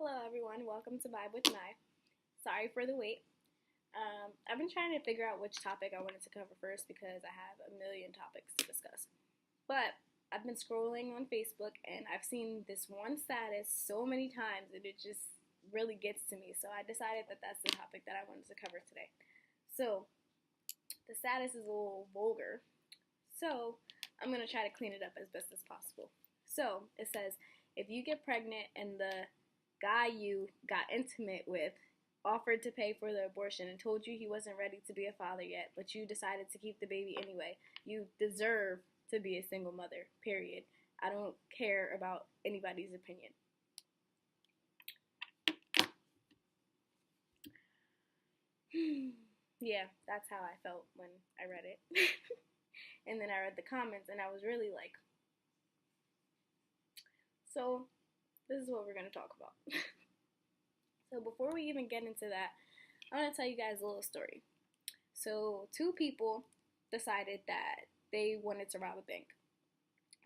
Hello everyone, welcome to Vibe with Mai. Sorry for the wait. I've been trying to figure out which topic I wanted to cover first because I have a million topics to discuss. But I've been scrolling on Facebook and I've seen this one status so many times and it just really gets to me. So I decided that that's the topic that I wanted to cover today. So the status is a little vulgar. So I'm going to try to clean it up as best as possible. So it says, if you get pregnant and the guy you got intimate with offered to pay for the abortion and told you he wasn't ready to be a father yet, but you decided to keep the baby anyway, you deserve to be a single mother, period. I don't care about anybody's opinion. Yeah, that's how I felt when I read it. And then I read the comments and I was really like, so this is what we're going to talk about. So before we even get into that, I want to tell you guys a little story. So two people decided that they wanted to rob a bank.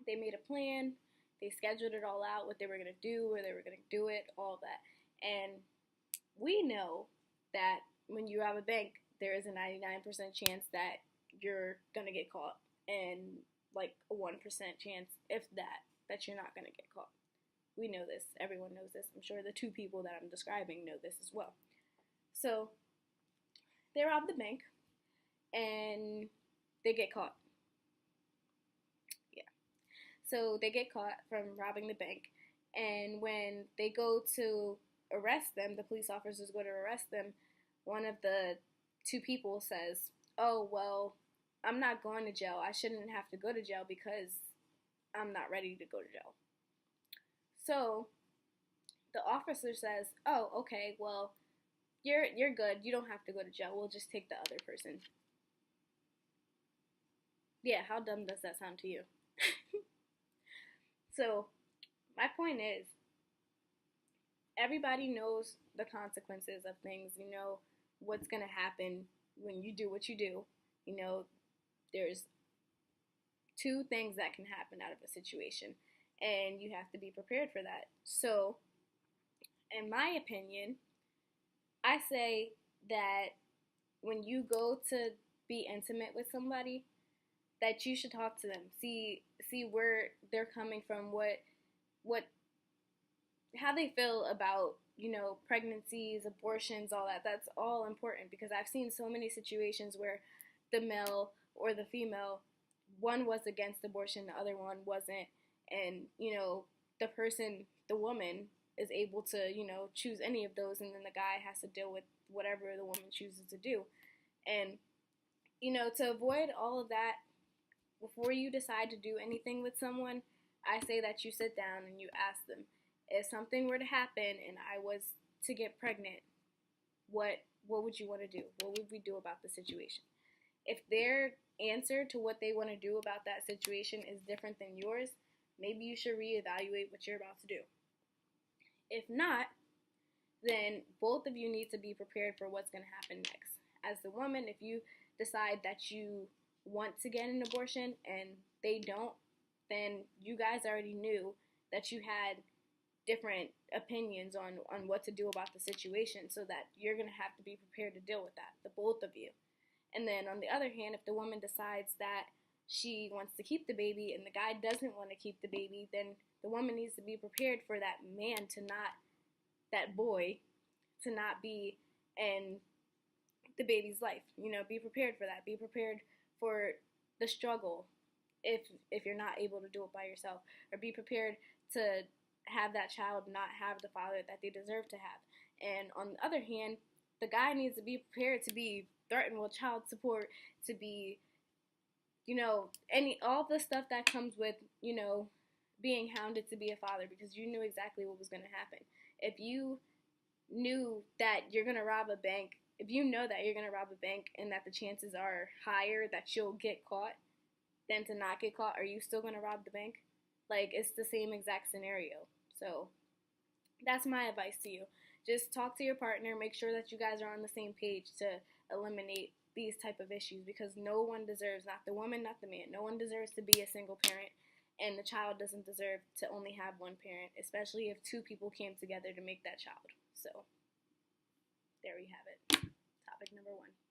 They made a plan, they scheduled it all out, what they were going to do, where they were going to do it, all that. And we know that when you rob a bank, there is a 99% chance that you're going to get caught, and like a 1% chance, if that you're not going to get caught. We know this. Everyone knows this. I'm sure the two people that I'm describing know this as well. So they rob the bank and they get caught. Yeah. So they get caught from robbing the bank, and when they go to arrest them, the police officers go to arrest them, one of the two people says, "Oh, well, I'm not going to jail. I shouldn't have to go to jail because I'm not ready to go to jail." So the officer says, "Oh, okay, well, you're good. You don't have to go to jail. We'll just take the other person." Yeah, how dumb does that sound to you? So my point is, everybody knows the consequences of things. You know what's going to happen when you do what you do. You know, there's two things that can happen out of a situation, and you have to be prepared for that. So, in my opinion, I say that when you go to be intimate with somebody, that you should talk to them, see where they're coming from, what how they feel about, pregnancies, abortions, all that. That's all important, because I've seen so many situations where the male or the female, one was against abortion, the other one wasn't, and the woman is able to choose any of those, and then the guy has to deal with whatever the woman chooses to do. And to avoid all of that, before you decide to do anything with someone, I say that you sit down and you ask them, if something were to happen and I was to get pregnant, what would you want to do? What would we do about the situation? If their answer to what they want to do about that situation is different than yours, maybe you should reevaluate what you're about to do. If not, then both of you need to be prepared for what's going to happen next. As the woman, if you decide that you want to get an abortion and they don't, then you guys already knew that you had different opinions on what to do about the situation, so that you're going to have to be prepared to deal with that, the both of you. And then on the other hand, if the woman decides that she wants to keep the baby and the guy doesn't want to keep the baby, then the woman needs to be prepared for that man that boy to not be in the baby's life. Be prepared for that. Be prepared for the struggle if you're not able to do it by yourself, or be prepared to have that child not have the father that they deserve to have. And on the other hand, the guy needs to be prepared to be threatened with child support, to be, all the stuff that comes with, being hounded to be a father, because you knew exactly what was going to happen. If you knew that you're going to rob a bank, if you know that you're going to rob a bank and that the chances are higher that you'll get caught than to not get caught, are you still going to rob the bank? Like, it's the same exact scenario. So that's my advice to you. Just talk to your partner, make sure that you guys are on the same page to eliminate these type of issues, because no one deserves, not the woman, not the man, no one deserves to be a single parent And the child doesn't deserve to only have one parent, especially if two people came together to make that child. So, there we have it. Topic number 1.